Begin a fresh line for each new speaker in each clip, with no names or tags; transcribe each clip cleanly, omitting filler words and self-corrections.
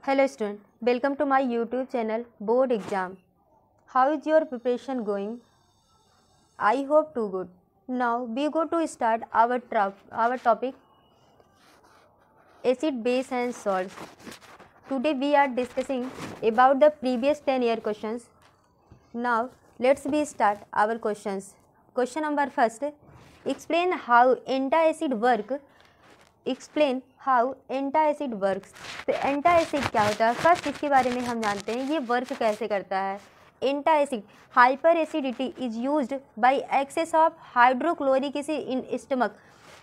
Hello student, welcome to my YouTube channel Board Exam. How is your preparation going? I hope too good. Now we go to start our topic acid, base and salts. Today we are discussing about the previous 10-year questions. Now let's start our questions. Question number first, explain how antacid work. Explain how antacid works. तो antacid क्या होता है, first इसके बारे में हम जानते हैं ये वर्क कैसे करता है। Antacid hyper acidity is used by excess of hydrochloric acid in stomach.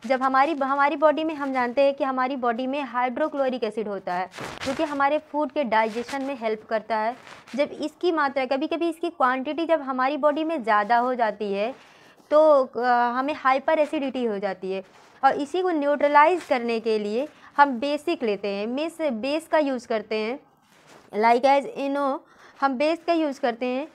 जब हमारी बॉडी में हम जानते हैं कि हमारी बॉडी में हाइड्रोक्लोरिक एसिड होता है जो कि हमारे फूड के डाइजेशन में हेल्प करता है। जब इसकी मात्रा कभी कभी इसकी क्वांटिटी जब हमारी बॉडी में ज़्यादा हो जाती है तो हमें हाइपर एसिडिटी हो जाती है और इसी को न्यूट्रलाइज करने के लिए हम बेसिक लेते हैं, बेस का यूज़ करते हैं। लाइक एज हम बेस का यूज़ करते हैं।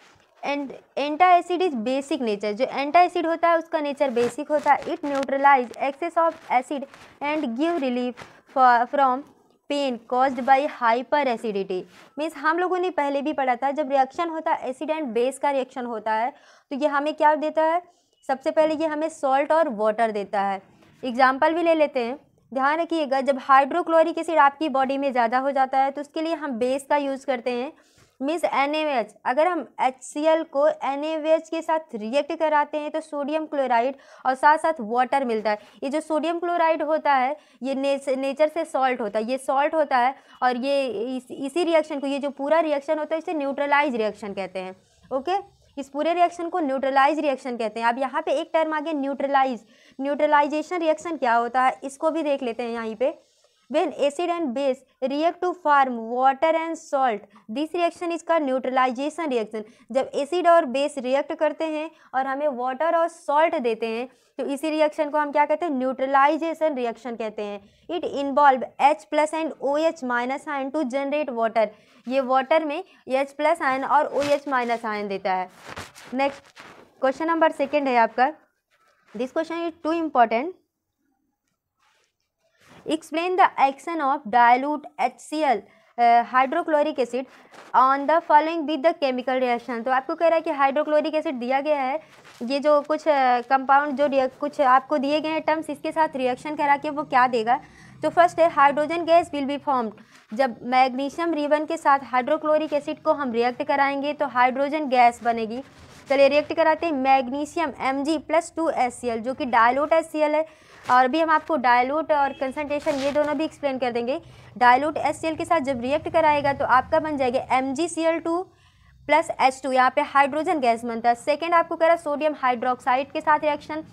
And antacid is basic nature. जो एंटाएसिड होता है उसका नेचर बेसिक होता है। It neutralize excess of acid and give relief from pain caused by hyper acidity. Means हम लोगों ने पहले भी पढ़ा था जब रिएक्शन होता है एसिड एंड बेस का रिएक्शन होता है तो ये हमें क्या देता है, सबसे पहले ये हमें सॉल्ट और वाटर देता है। एग्जाम्पल भी ले लेते हैं, ध्यान रखिएगा। जब हाइड्रोक्लोरिक एसिड आपकी बॉडी में ज़्यादा हो जाता है तो उसके लिए हम बेस का यूज़ करते हैं। मीन्स NaOH, अगर हम HCl को NaOH के साथ रिएक्ट कराते हैं तो सोडियम क्लोराइड और साथ साथ वाटर मिलता है। ये जो सोडियम क्लोराइड होता है ये नेचर से सॉल्ट होता है, ये सॉल्ट होता है और ये इसी रिएक्शन को, ये जो पूरा रिएक्शन होता है इसे न्यूट्रलाइज रिएक्शन कहते हैं। ओके, इस पूरे रिएक्शन को न्यूट्रलाइज रिएक्शन कहते हैं। अब यहाँ पे एक टर्म आ गया न्यूट्रलाइज। न्यूट्रलाइजेशन रिएक्शन क्या होता है इसको भी देख लेते हैं यहाँ पे। When acid and base react to form water and salt this reaction is called neutralization reaction. जब एसिड और बेस रिएक्ट करते हैं और हमें वाटर और सॉल्ट देते हैं तो इसी रिएक्शन को हम क्या कहते हैं, न्यूट्रलाइजेशन रिएक्शन कहते हैं। It involve H+ and OH- ion to generate water. ये वाटर में H+ आयन और OH- आयन देता है। नेक्स्ट क्वेश्चन नंबर सेकेंड है आपका। This question is too important. Explain the action of dilute HCl hydrochloric acid on the following with the chemical reaction. तो आपको कह रहा है कि हाइड्रोक्लोरिक एसिड दिया गया है, ये जो कुछ कंपाउंड जो कुछ आपको दिए गए हैं टर्म्स इसके साथ रिएक्शन करा के वो क्या देगा। तो फर्स्ट है hydrogen gas will be formed. जब मैग्नीशियम रिबन के साथ हाइड्रोक्लोरिक एसिड को हम रिएक्ट कराएंगे तो हाइड्रोजन गैस बनेगी। चलिए रिएक्ट कराते हैं। मैग्नीशियम Mg+2HCl जो कि डायलूट HCl है और अभी हम आपको डायलूट और कंसंट्रेशन ये दोनों भी एक्सप्लेन कर देंगे। डायलूट HCl के साथ जब रिएक्ट कराएगा तो आपका बन जाएगा MgCl2+H2, यहाँ पे हाइड्रोजन गैस बनता है। सेकेंड आपको कह रहा है सोडियम हाइड्रोक्साइड के साथ रिएक्शन।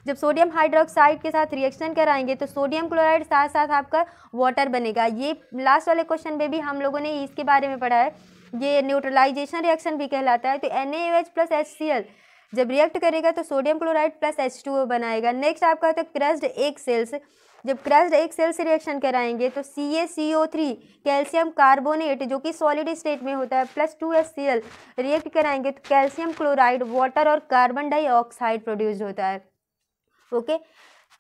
जब सोडियम हाइड्रोक्साइड के साथ रिएक्शन कराएंगे तो सोडियम क्लोराइड साथ साथ आपका वाटर बनेगा। ये लास्ट वाले क्वेश्चन में भी हम लोगों ने इसके बारे में पढ़ा है, ये न्यूट्रलाइजेशन रिएक्शन भी कहलाता है। तो NaOH+HCl जब रिएक्ट करेगा तो सोडियम क्लोराइड +H2O बनाएगा। नेक्स्ट आपका होता है क्रस्ड एग सेल्स। जब क्रस्ड एग सेल से रिएक्शन कराएंगे तो CaCO3 कैल्शियम कार्बोनेट जो कि सॉलिड स्टेट में होता है +2HCl रिएक्ट कराएंगे तो कैल्शियम क्लोराइड वाटर और कार्बन डाइऑक्साइड प्रोड्यूस होता है। ओके,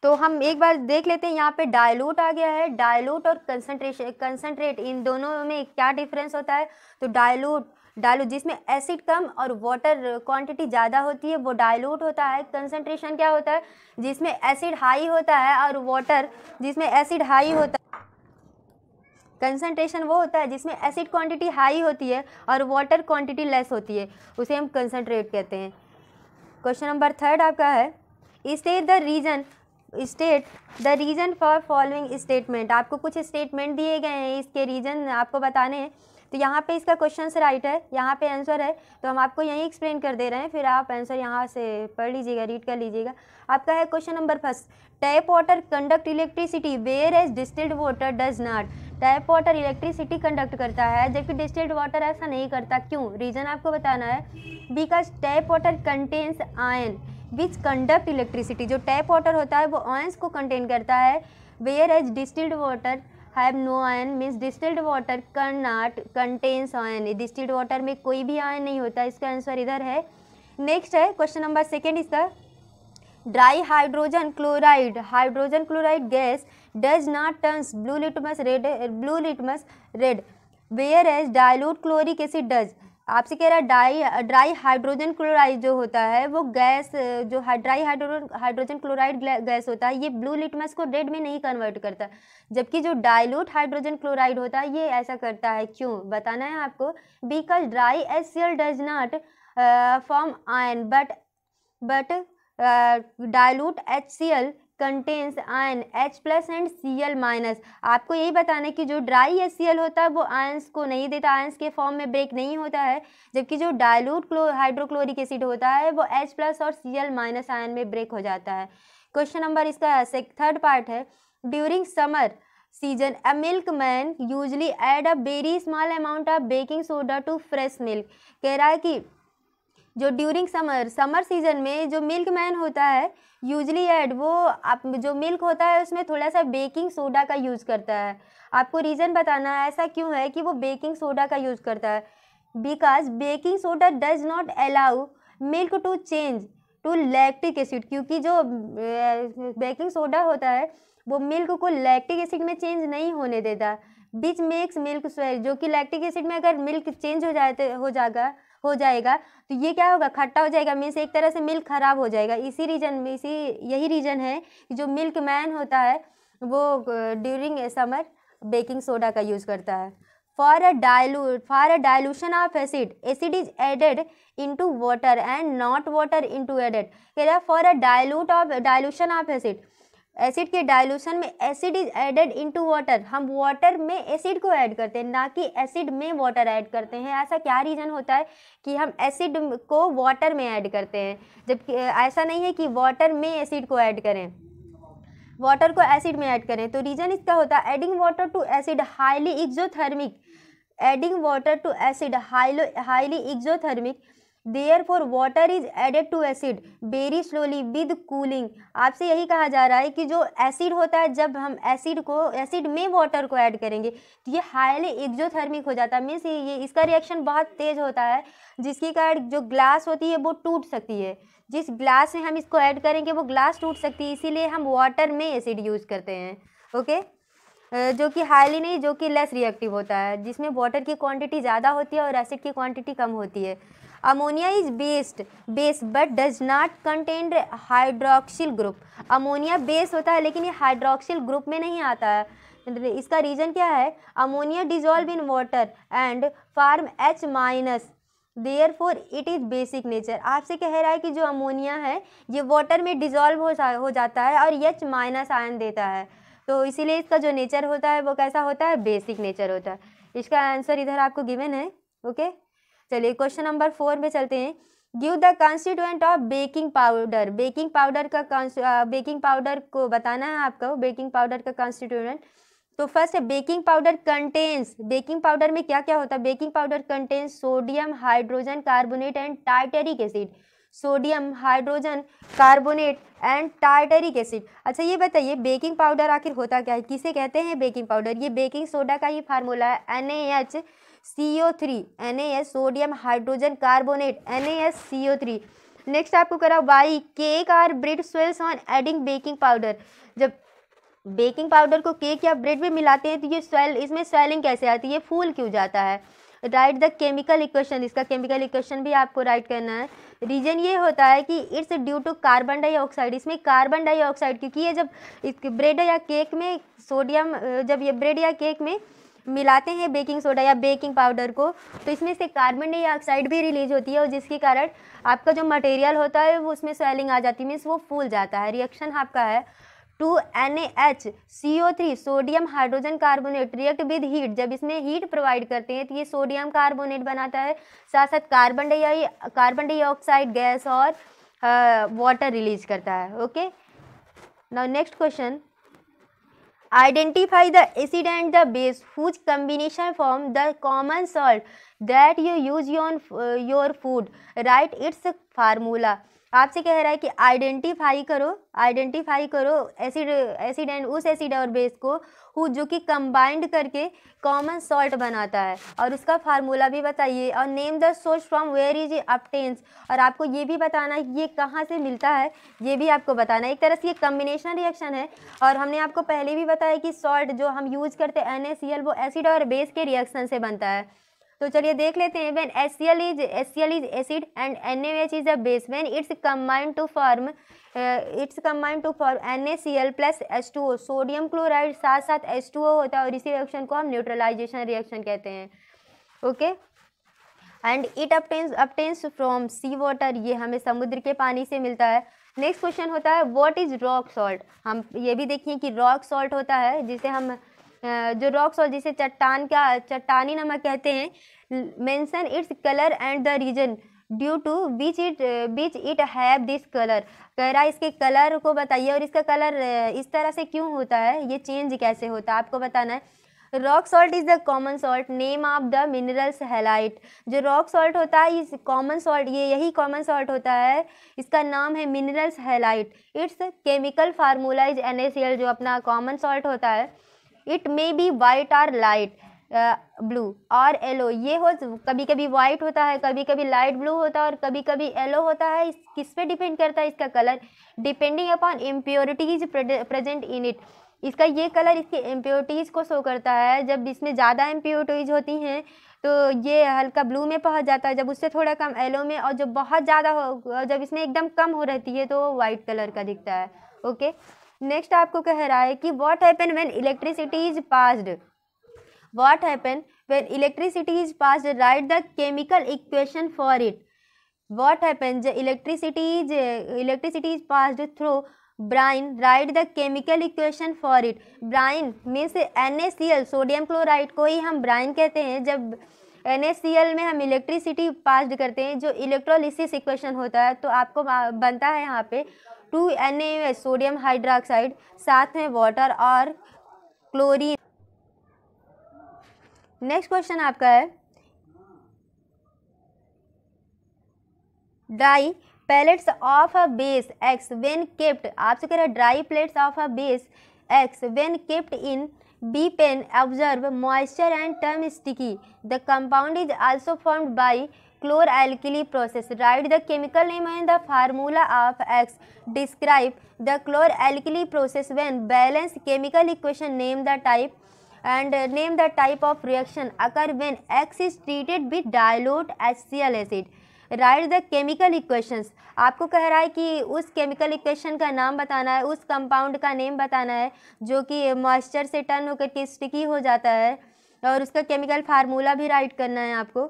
तो हम एक बार देख लेते हैं। यहाँ पे डायलूट आ गया है। डायलूट और कंसंट्रेट इन दोनों में क्या डिफरेंस होता है। तो डायलूट जिसमें एसिड कम और वाटर क्वांटिटी ज़्यादा होती है वो डायलूट होता है। कंसंट्रेशन क्या होता है, जिसमें एसिड हाई होता है और वाटर जिसमें एसिड हाई होता है। कंसंट्रेशन वो होता है जिसमें एसिड क्वांटिटी हाई होती है और वाटर क्वांटिटी लेस होती है, उसे हम कंसंट्रेट कहते हैं। क्वेश्चन नंबर थर्ड आपका है state the reason for following statement. आपको कुछ स्टेटमेंट दिए गए हैं, इसके रीजन आपको बताने हैं। तो यहाँ पे इसका क्वेश्चन से राइट है, यहाँ पे आंसर है, तो हम आपको यहीं एक्सप्लेन कर दे रहे हैं, फिर आप आंसर यहाँ से पढ़ लीजिएगा, रीड कर लीजिएगा। आपका है question number first, tap water conduct electricity whereas distilled water does not. Tap water electricity conduct करता है जबकि डिस्टिल्ड वाटर ऐसा नहीं करता। क्यों, रीजन आपको बताना है। Because tap water contains ion which conduct electricity. जो टैप वाटर होता है वो आयंस को कंटेन करता है। Whereas distilled water have no ion means distilled water can not contains ion. Distilled water में कोई भी आयन नहीं होता। इसका आंसर इधर है। नेक्स्ट है क्वेश्चन नंबर सेकेंड इसका, dry hydrogen chloride gas does not turns blue litmus red whereas dilute chloric acid does. आपसे कह रहा है ड्राई हाइड्रोजन क्लोराइड जो होता है वो गैस, जो ड्राई हाइड्रोजन क्लोराइड गैस होता है ये ब्लू लिटमस को रेड में नहीं कन्वर्ट करता, जबकि जो डाइल्यूट हाइड्रोजन क्लोराइड होता है ये ऐसा करता है। क्यों बताना है आपको? Because dry HCl does not form ion but dilute HCl contains ion H+ and Cl-। आपको यही बताना है कि जो ड्राई HCl होता है वो आयंस को नहीं देता, आयंस के फॉर्म में ब्रेक नहीं होता है, जबकि जो डाइल्यूट हाइड्रोक्लोरिक एसिड होता है वो H+ और Cl- आयन में ब्रेक हो जाता है। क्वेश्चन नंबर इसका थर्ड पार्ट है, during summer season a milk man usually add a very small amount of baking soda to fresh milk. कह रहा है कि जो ड्यूरिंग समर सीजन में जो मिल्क मैन होता है यूजली ऐड, वो आप जो मिल्क होता है उसमें थोड़ा सा बेकिंग सोडा का यूज़ करता है। आपको रीज़न बताना है ऐसा क्यों है कि वो बेकिंग सोडा का यूज़ करता है। Because baking soda does not allow milk to change to lactic acid, क्योंकि जो बेकिंग सोडा होता है वो मिल्क को लैक्टिक एसिड में चेंज नहीं होने देता, विच मेक्स मिल्क स्वेल। जो कि लैक्टिक एसिड में अगर मिल्क चेंज हो जाएगा तो ये क्या होगा, खट्टा हो जाएगा, मीन्स एक तरह से मिल्क खराब हो जाएगा। यही रीज़न है कि जो मिल्क मैन होता है वो ड्यूरिंग समर बेकिंग सोडा का यूज़ करता है। For a dilution of acid is added into water and not water into added. कह रहा है for a dilution of acid के डाइल्यूशन में acid is added into water, हम वाटर में एसिड को ऐड करते हैं ना कि एसिड में वाटर ऐड करते हैं। ऐसा क्या रीज़न होता है कि हम एसिड को वाटर में ऐड करते हैं, जबकि ऐसा नहीं है कि वाटर में एसिड को ऐड करें, वाटर को एसिड में ऐड करें। तो रीज़न इसका होता है adding water to acid highly exothermic, adding water to acid highly exothermic, therefore water is added to acid very slowly with cooling. आपसे यही कहा जा रहा है कि जो एसिड होता है जब हम एसिड में वाटर को ऐड करेंगे तो ये हाईली एक्सोथर्मिक हो जाता है, मीन्स ये इसका रिएक्शन बहुत तेज़ होता है, जिसके कारण जो ग्लास होती है वो टूट सकती है। जिस ग्लास में हम इसको ऐड करेंगे वो ग्लास टूट सकती है, इसीलिए हम वाटर में एसिड यूज़ करते हैं। ओके, जो कि हाईली नहीं, जो कि लेस रिएक्टिव होता है, जिसमें वाटर की क्वांटिटी ज़्यादा होती है और एसिड की क्वांटिटी कम होती है। Ammonia is base but does not contain hydroxyl group. Ammonia base होता है लेकिन ये हाइड्रोक्सिल ग्रुप में नहीं आता है। इसका रीज़न क्या है? Ammonia dissolve in water and form H-, therefore it is basic nature. आपसे कह रहा है कि जो अमोनिया है ये वाटर में डिजॉल्व हो जाता है और H- आयन देता है, तो इसीलिए इसका जो नेचर होता है वो कैसा होता है? बेसिक नेचर होता है। इसका आंसर इधर आपको गिवन है। ओके, चलिए क्वेश्चन नंबर 4 में चलते हैं। Give the constituent of baking powder. Baking powder को बताना है आपको, बेकिंग पाउडर का कॉन्स्टिट्यूएंट। तो फर्स्ट है baking powder contains, baking powder में क्या क्या होता है? Baking powder contains sodium hydrogen carbonate and tartaric acid, sodium hydrogen carbonate and tartaric acid. अच्छा ये बताइए बेकिंग पाउडर आखिर होता क्या है, किसे कहते हैं बेकिंग पाउडर? ये बेकिंग सोडा का ही फार्मूला है NaHCO3, NaH sodium hydrogen carbonate NaHCO3। Next आपको करा वाई केक और bread swells on adding baking powder. जब बेकिंग पाउडर को केक या ब्रेड में मिलाते हैं तो ये इसमें स्वेलिंग कैसे आती है, फूल क्यों जाता है? राइट द केमिकल इक्वेशन, इसका केमिकल इक्वेशन भी आपको राइट करना है। रीजन ये होता है कि it's due to carbon dioxide, इसमें कार्बन डाइऑक्साइड, क्योंकि ये जब ब्रेड या केक में जब ये ब्रेड या केक में मिलाते हैं बेकिंग सोडा या बेकिंग पाउडर को तो इसमें से कार्बन डाइऑक्साइड भी रिलीज होती है और जिसके कारण आपका जो मटेरियल होता है वो उसमें स्वेलिंग आ जाती है, मीन्स वो फूल जाता है। रिएक्शन आपका है 2NaHCO3 sodium hydrogen carbonate react with heat, जब इसमें हीट प्रोवाइड करते हैं तो ये सोडियम कार्बोनेट बनाता है, साथ साथ कार्बन डाइऑक्साइड गैस और वाटर रिलीज करता है। Okay, now next question, identify the acid and the base whose combination form the common salt that you use on your food, write its formula। आपसे कह रहा है कि आइडेंटिफाई करो acid and उस एसिड और बेस को जो कि कंबाइंड करके कॉमन सॉल्ट बनाता है, और उसका फार्मूला भी बताइए, और name the source from where is obtains, और आपको ये भी बताना है ये कहाँ से मिलता है, ये भी आपको बताना है। एक तरह से ये कम्बिनेशन रिएक्शन है, और हमने आपको पहले भी बताया कि सॉल्ट जो हम यूज करते हैं NaCl वो एसिड और बेस के रिएक्शन से बनता है। तो चलिए देख लेते हैं। when HCl is acid and NaOH is a base, when it's combined to form NaCl plus H2O, sodium chloride साथ साथ H2O होता है, और इसी रिएक्शन को हम न्यूट्रलाइजेशन रिएक्शन कहते हैं। Okay, and it obtains from sea water, ये हमें समुद्र के पानी से मिलता है। नेक्स्ट क्वेश्चन होता है व्हाट इज रॉक सॉल्ट। हम ये भी देखिए कि रॉक सॉल्ट होता है जिसे हम जो रॉक सॉल्ट जिसे चट्टानी नमक कहते हैं। Mention its colour and the reason due to which it have this colour. कह रहा है इसके कलर को बताइए, और इसका कलर इस तरह से क्यों होता है, ये चेंज कैसे होता है, आपको बताना है। Rock salt is the common salt, name of the minerals highlight. जो रॉक सॉल्ट होता है इस कॉमन सॉल्ट, यही कॉमन सॉल्ट होता है, इसका नाम है minerals highlight. It's chemical formula is NaCl, जो अपना कॉमन सॉल्ट होता है। इट मे बी वाइट और लाइट ब्लू और येलो, ये हो कभी कभी वाइट होता है, कभी कभी लाइट ब्लू होता है, और कभी कभी येलो होता है। किस पे डिपेंड करता है इसका colour, depending upon impurities present in it. इसका ये कलर इसकी इम्प्योरिटीज़ को शो करता है। जब इसमें ज़्यादा इम्प्योरिटीज होती हैं तो ये हल्का ब्लू में पहुंच जाता है, जब उससे थोड़ा कम येलो में, और जब बहुत ज़्यादा हो, जब इसमें एकदम कम हो रहती है तो वो वाइट कलर का दिखता है। ओके, नेक्स्ट आपको कह रहा है कि what happen when electricity is passed. What happen when electricity is passed, right the chemical equation for it. What happen जब electricity is passed through brine, write the chemical equation for it। brine means NaCl, sodium chloride को ही हम Bryan कहते हैं। जब NaCl में हम electricity passed करते हैं, जो इलेक्ट्रोलिसिस इक्वेशन होता है, तो आपको बनता है यहाँ पे 2NaOH सोडियम हाइड्रोक्साइड, साथ में वाटर और क्लोरीन। नेक्स्ट क्वेश्चन आपका है dry pellets of a base X when kept, आपसे कह रहा है dry plates of a base X when kept in B pen observe moisture and turn sticky। The compound is also formed by chloralkali process। Write the chemical name and the formula of X। Describe the chloralkali process when balance chemical equation, name the type and name the type of reaction occur when X is treated with dilute HCl acid। Right the chemical equations, आपको कह रहा है कि उस chemical equation का नाम बताना है, उस कंपाउंड का नेम बताना है जो कि मॉइस्चर से टर्न होकर के स्टिकी हो जाता है, और उसका केमिकल फार्मूला भी राइट करना है आपको।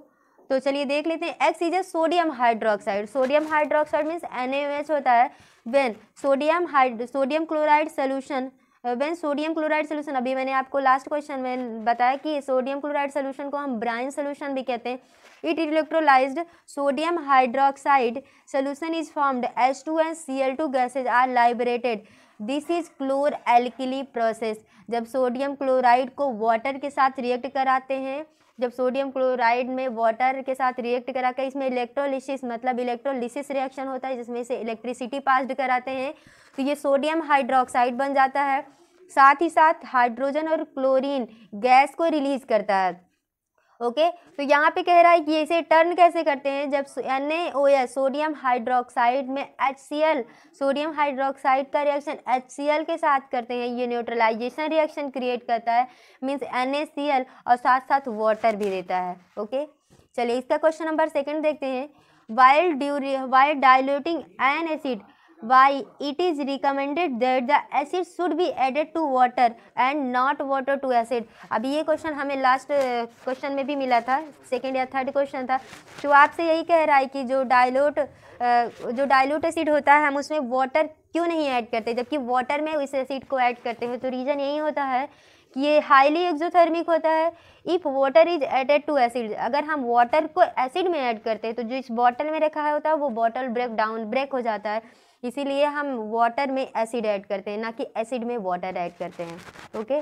तो चलिए देख लेते हैं। X is a sodium hydroxide. Sodium hydroxide means NaOH होता है। When sodium chloride solution, when sodium chloride solution, अभी मैंने आपको लास्ट क्वेश्चन में बताया कि सोडियम क्लोराइड सोल्यूशन को हम ब्राइन सोल्यूशन भी कहते हैं। It electrolysed sodium hydroxide solution is formed H2 and Cl2 gases are liberated. This is chloralkali process. जब सोडियम क्लोराइड को वाटर के साथ रिएक्ट कराते हैं, जब सोडियम क्लोराइड में वाटर के साथ रिएक्ट करा कर इसमें इलेक्ट्रोलिसिस मतलब इलेक्ट्रोलिसिस रिएक्शन होता है, जिसमें से इलेक्ट्रिसिटी पास्ड कराते हैं, तो ये सोडियम हाइड्रोक्साइड बन जाता है। साथ ही साथ हाइड्रोजन और क्लोरीन गैस को रिलीज करता है। ओके, तो यहाँ पे कह रहा है कि इसे टर्न कैसे करते हैं, जब NaOH सोडियम हाइड्रोक्साइड में HCl सोडियम हाइड्रोक्साइड का रिएक्शन HCl के साथ करते हैं, ये न्यूट्रलाइजेशन रिएक्शन क्रिएट करता है, मीन्स NaCl, और साथ साथ वाटर भी देता है। ओके, चलिए इसका क्वेश्चन नंबर 2 देखते हैं। While diluting N acid, why it is recommended that the acid should be added to water and not water to acid। अभी ये क्वेश्चन हमें लास्ट क्वेश्चन में भी मिला था, 2nd या 3rd क्वेश्चन था, जो आपसे यही कह रहा है कि जो डाइल्यूट एसिड होता है हम उसमें वाटर क्यों नहीं ऐड करते, जबकि वाटर में इस एसिड को ऐड करते हैं। तो रीज़न यही होता है कि ये हाईली एक्सोथर्मिक होता है। If water is added to acid, अगर हम वाटर को एसिड में ऐड करते हैं तो जो इस बॉटल में रखा होता है वो बॉटल ब्रेक हो जाता है, इसीलिए हम वाटर में एसिड ऐड करते हैं, ना कि एसिड में वाटर ऐड करते हैं। Okay,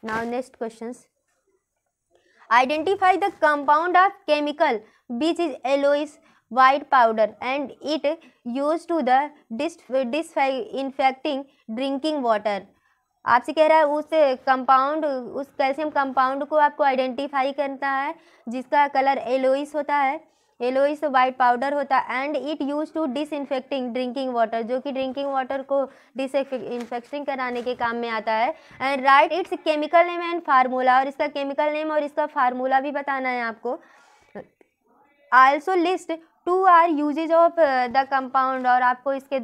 now next questions. Identify the compound of chemical which is yellowish white powder and it used to the disinfecting drinking water। आपसे कह रहा है उस कंपाउंड, उस कैल्शियम कंपाउंड को आपको आइडेंटिफाई करना है जिसका कलर येलोइश होता है, येलोइश वाइट पाउडर होता है, and it use to disinfecting drinking water, जो कि ड्रिंकिंग वाटर को डिसइंफेक्टिंग कराने के काम में आता है। And right it's chemical name and formula, और इसका केमिकल नेम और इसका फार्मूला भी बताना है आपको। Also list 2 or uses of the compound, और आपको इसके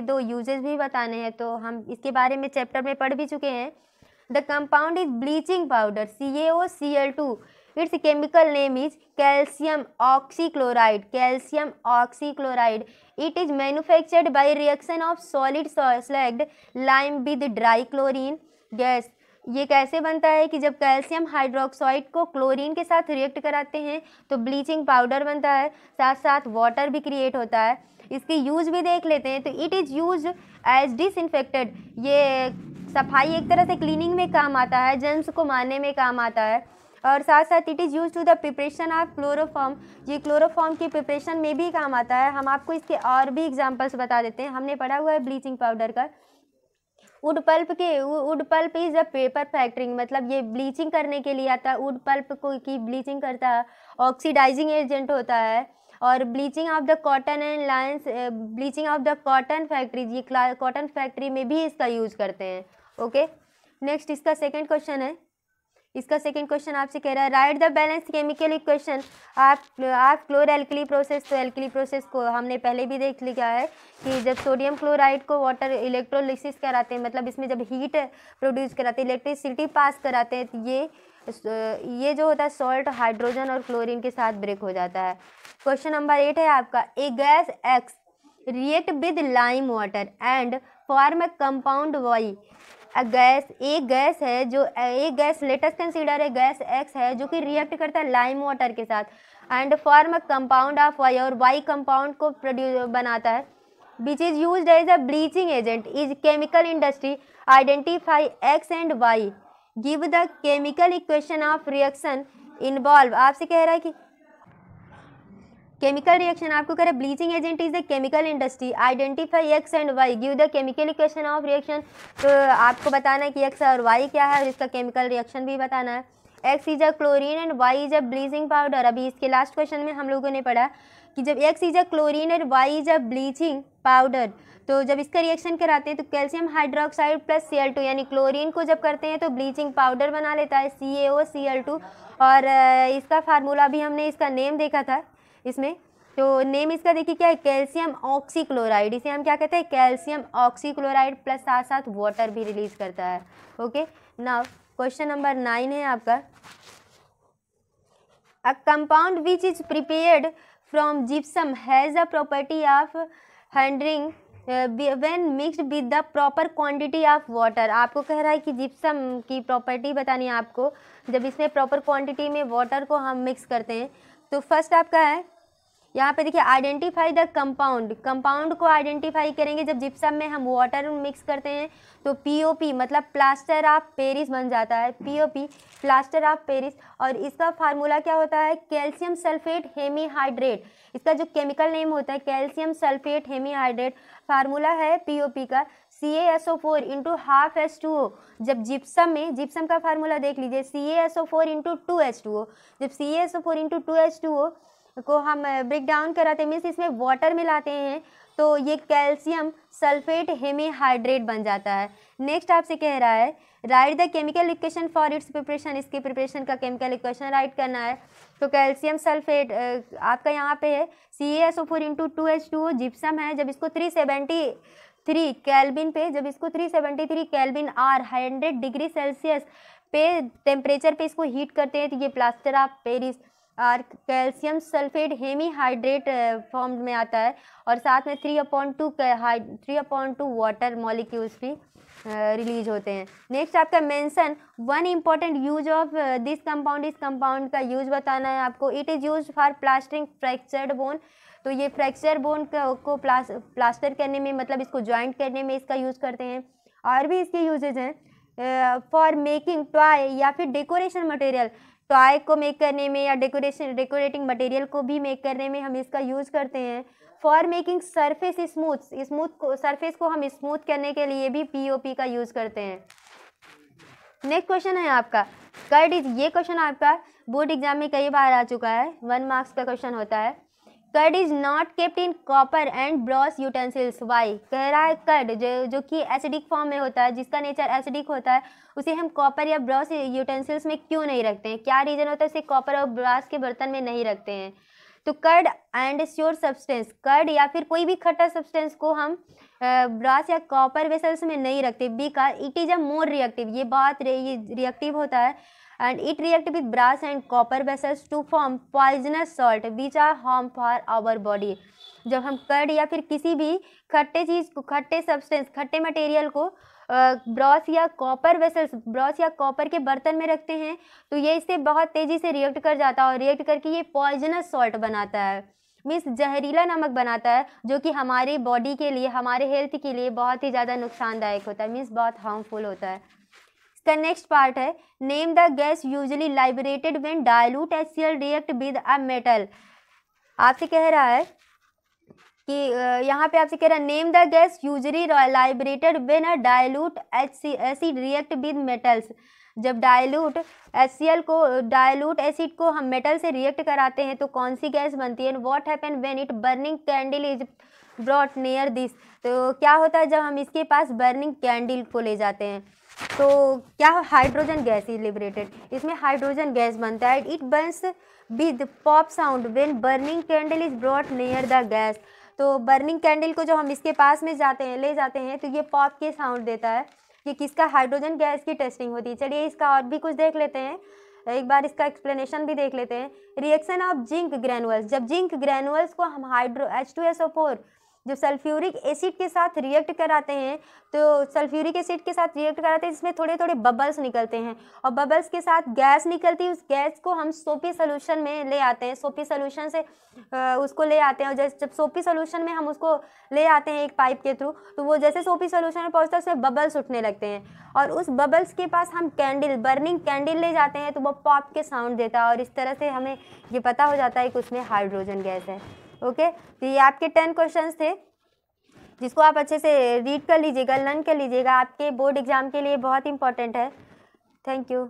दो यूजेज भी बताने हैं, तो हम इसके बारे में चैप्टर में पढ़ भी चुके हैं। The compound is bleaching powder CaOCl2, it's chemical name is calcium oxychloride, calcium oxychloride. It is manufactured by reaction of solid slagged lime with dry chlorine gas. ये कैसे बनता है कि जब कैल्शियम हाइड्रोक्साइड को क्लोरीन के साथ रिएक्ट कराते हैं तो ब्लीचिंग पाउडर बनता है, साथ साथ वाटर भी क्रिएट होता है। इसकी यूज भी देख लेते हैं, तो it is use as disinfected, ये सफाई एक तरह से क्लीनिंग में काम आता है, जर्म्स को मारने में काम आता है, और साथ साथ it is use to the preparation of chloroform, ये क्लोरोफॉर्म की प्रिपरेशन में भी काम आता है। हम आपको इसके और भी एग्जांपल्स बता देते हैं, हमने पढ़ा हुआ है ब्लीचिंग पाउडर का। Wood pulp is a paper factory, मतलब ये ब्लीचिंग करने के लिए आता है, वुड पल्प को की ब्लीचिंग करता है, ऑक्सीडाइजिंग एजेंट होता है। और bleaching of the cotton and Lions, bleaching of the cotton factories, ये कॉटन फैक्ट्री में भी इसका यूज करते हैं। ओके, नेक्स्ट इसका सेकंड क्वेश्चन है। इसका सेकंड क्वेश्चन आपसे कह रहा है right the balance chemical equation आप क्लोर एल्कली प्रोसेस। तो एल्कली प्रोसेस को हमने पहले भी देख लिया है कि जब सोडियम क्लोराइड को वाटर इलेक्ट्रोलिसिस कराते हैं, मतलब इसमें जब हीट प्रोड्यूस कराते हैं, इलेक्ट्रिसिटी पास कराते हैं, तो ये जो होता है सॉल्ट हाइड्रोजन और क्लोरीन के साथ ब्रेक हो जाता है। क्वेश्चन नंबर 8 है आपका, a gas X react with lime water and form a compound Y. एक गैस है जो एक गैस लेटेस्ट कंसीडर है गैस एक्स है जो कि रिएक्ट करता है लाइम वाटर के साथ and form a compound of Y, और वाई कंपाउंड को प्रोड्यूस बनाता है, which is used as a bleaching agent is chemical industry identify X and Y, give the chemical equation of reaction involve. आपसे कह रहा है कि केमिकल रिएक्शन, आपको कह रहा है bleaching agent is the chemical industry identify X and Y, give the chemical equation of reaction. तो आपको बताना है कि एक्स और वाई क्या है और इसका केमिकल रिएक्शन भी बताना है। X is a chlorine and Y is a bleaching powder. अभी इसके लास्ट क्वेश्चन में हम लोगों ने पढ़ा कि जब X is a chlorine and Y is a bleaching powder, तो जब इसका रिएक्शन कराते हैं तो कैल्शियम हाइड्रोक्साइड प्लस Cl2 यानी क्लोरीन को जब करते हैं तो ब्लीचिंग पाउडर बना लेता है CaOCl2। और इसका फार्मूला भी हमने इसका नेम देखा था इसमें, तो नेम इसका देखिए क्या है, कैल्शियम ऑक्सीक्लोराइड। इसे हम क्या कहते हैं, कैल्शियम ऑक्सीक्लोराइड, प्लस साथ साथ वाटर भी रिलीज करता है। ओके, नाउ क्वेश्चन नंबर 9 है आपका, a compound which is prepared from gypsum has a property of hardening when mixed with the proper quantity of water. आपको कह रहा है कि जिप्सम की प्रॉपर्टी बतानी है आपको जब इसमें प्रॉपर क्वांटिटी में वाटर को हम मिक्स करते हैं। तो फर्स्ट आपका है यहाँ पे देखिए आइडेंटिफाई द कंपाउंड, कंपाउंड को आइडेंटिफाई करेंगे जब जिप्सम में हम वाटर मिक्स करते हैं तो POP मतलब प्लास्टर ऑफ पेरिस बन जाता है, POP प्लास्टर ऑफ पेरिस। और इसका फार्मूला क्या होता है, कैल्शियम सल्फेट हेमीहाइड्रेट, इसका जो केमिकल नेम होता है कैल्शियम सल्फेट हेमीहाइड्रेट। फार्मूला है POP का CaSO4 इंटू हाफ H2O। जब जिप्सम में, जिप्सम का फार्मूला देख लीजिए CaSO4 इंटू 2H2O, जब CaSO4 इंटू 2H2O को हम ब्रेक डाउन कराते हैं, मीन्स इसमें वाटर मिलाते हैं तो ये कैल्शियम सल्फेट हेमीहाइड्रेट बन जाता है। नेक्स्ट आपसे कह रहा है right the chemical equation for its preparation, इसके प्रिपरेशन का केमिकल इक्वेशन राइट करना है। तो कैल्शियम सल्फेट आपका यहाँ पे है CaSO4 इंटू 2H2O, जिप्सम है जब इसको 373 केल्विन पे, जब इसको 373 केल्विन और 100 डिग्री सेल्सियस पे टेम्परेचर पे इसको हीट करते हैं तो ये प्लास्टर ऑफ पेरिस और कैल्शियम सल्फेट हेमीहाइड्रेट फॉर्म में आता है, और साथ में 3/2 वाटर मॉलिक्यूल्स भी रिलीज होते हैं। नेक्स्ट आपका mention one important use of this compound, इस कंपाउंड का यूज बताना है आपको। It is use for plastering fractured bone, तो ये फ्रैक्चर बोन को प्लास्टर करने में, मतलब इसको ज्वाइंट करने में इसका यूज़ करते हैं। और भी इसके यूजेज हैं फॉर मेकिंग टॉय या फिर डेकोरेशन मटेरियल, टॉय को मेक करने में या डेकोरेटिंग मटेरियल को भी मेक करने में हम इसका यूज़ करते हैं। फॉर मेकिंग सरफेस सरफेस को हम स्मूथ करने के लिए भी पीओपी का यूज़ करते हैं। नेक्स्ट क्वेश्चन है आपका कर्ड इज, ये क्वेश्चन आपका बोर्ड एग्जाम में कई बार आ चुका है, 1 मार्क्स का क्वेश्चन होता है। Curd is not kept in copper and brass utensils, why, कह रहा है कर्ड जो कि एसिडिक फॉर्म में होता है, जिसका नेचर एसिडिक होता है, उसे हम कॉपर या ब्रॉस यूटेंसिल्स में क्यों नहीं रखते हैं, क्या रीज़न होता है उसे कॉपर और ब्रॉस के बर्तन में नहीं रखते हैं। तो curd and sour substance, curd या फिर कोई भी खट्टा सब्सटेंस को हम ब्रास या कॉपर वेसल्स में नहीं रखते, because it is a more reactive, ये बहुत रिएक्टिव होता है, and it react with brass and copper vessels to form poisonous salt which are harm for our body. जब हम कर्ड या फिर किसी भी खट्टे चीज़ को, खट्टे सब्सटेंस, खट्टे मटेरियल को ब्रॉस या कॉपर वेसल्स, ब्रॉस या कॉपर के बर्तन में रखते हैं तो ये इससे बहुत तेज़ी से रिएक्ट कर जाता है और रिएक्ट करके ये पॉइजनस सॉल्ट बनाता है, मीन्स जहरीला नमक बनाता है, जो कि हमारी बॉडी के लिए, हमारे हेल्थ के लिए बहुत ही ज़्यादा नुकसानदायक होता है, मीन्स बहुत हार्मफुल होता है। इसका नेक्स्ट पार्ट है name the gas usually liberated when dilute HCl react with a metal. आपसे कह रहा है कि यहाँ पे आपसे कह रहा है name the gas usually liberated when a dilute acid react with metals. जब डाइल्यूट एसिड को हम मेटल से रिएक्ट कराते हैं तो कौन सी गैस बनती है। What happen when it burning candle is brought near this, तो क्या होता है जब हम इसके पास बर्निंग कैंडल को ले जाते हैं तो क्या हाइड्रोजन गैस इज लिबरेटेड, इसमें हाइड्रोजन गैस बनता है। It Burns with pop sound when burning candle is brought near the gas, तो बर्निंग कैंडल को जब हम इसके पास में ले जाते हैं तो ये पॉप के साउंड देता है। ये किसका, हाइड्रोजन गैस की टेस्टिंग होती है। चलिए इसका और भी कुछ देख लेते हैं, एक बार इसका एक्सप्लेनेशन भी देख लेते हैं। रिएक्शन ऑफ जिंक ग्रैनुअल्स, जब जिंक ग्रैनुअल्स को हम H2SO4 जो सल्फ्यूरिक एसिड के साथ रिएक्ट कराते हैं तो सल्फ्यूरिक एसिड के साथ रिएक्ट कराते हैं इसमें थोड़े थोड़े बबल्स निकलते हैं और बबल्स के साथ गैस निकलती है, उस गैस को हम सोपी सोल्यूशन में ले आते हैं, सोपी सोल्यूशन से उसको ले आते हैं और जब सोपी सोल्यूशन में हम उसको ले आते हैं एक पाइप के थ्रू, तो वो जैसे सोपी सोल्यूशन में पहुँचता है उसमें बबल्स उठने लगते हैं और उस बबल्स के पास हम बर्निंग कैंडल ले जाते हैं तो वो पॉप के साउंड देता है और इस तरह से हमें ये पता हो जाता है कि उसमें हाइड्रोजन गैस है। ओके, तो ये आपके 10 क्वेश्चंस थे जिसको आप अच्छे से रीड कर लीजिएगा, लर्न कर लीजिएगा, आपके बोर्ड एग्जाम के लिए बहुत इंपॉर्टेंट है। Thank you.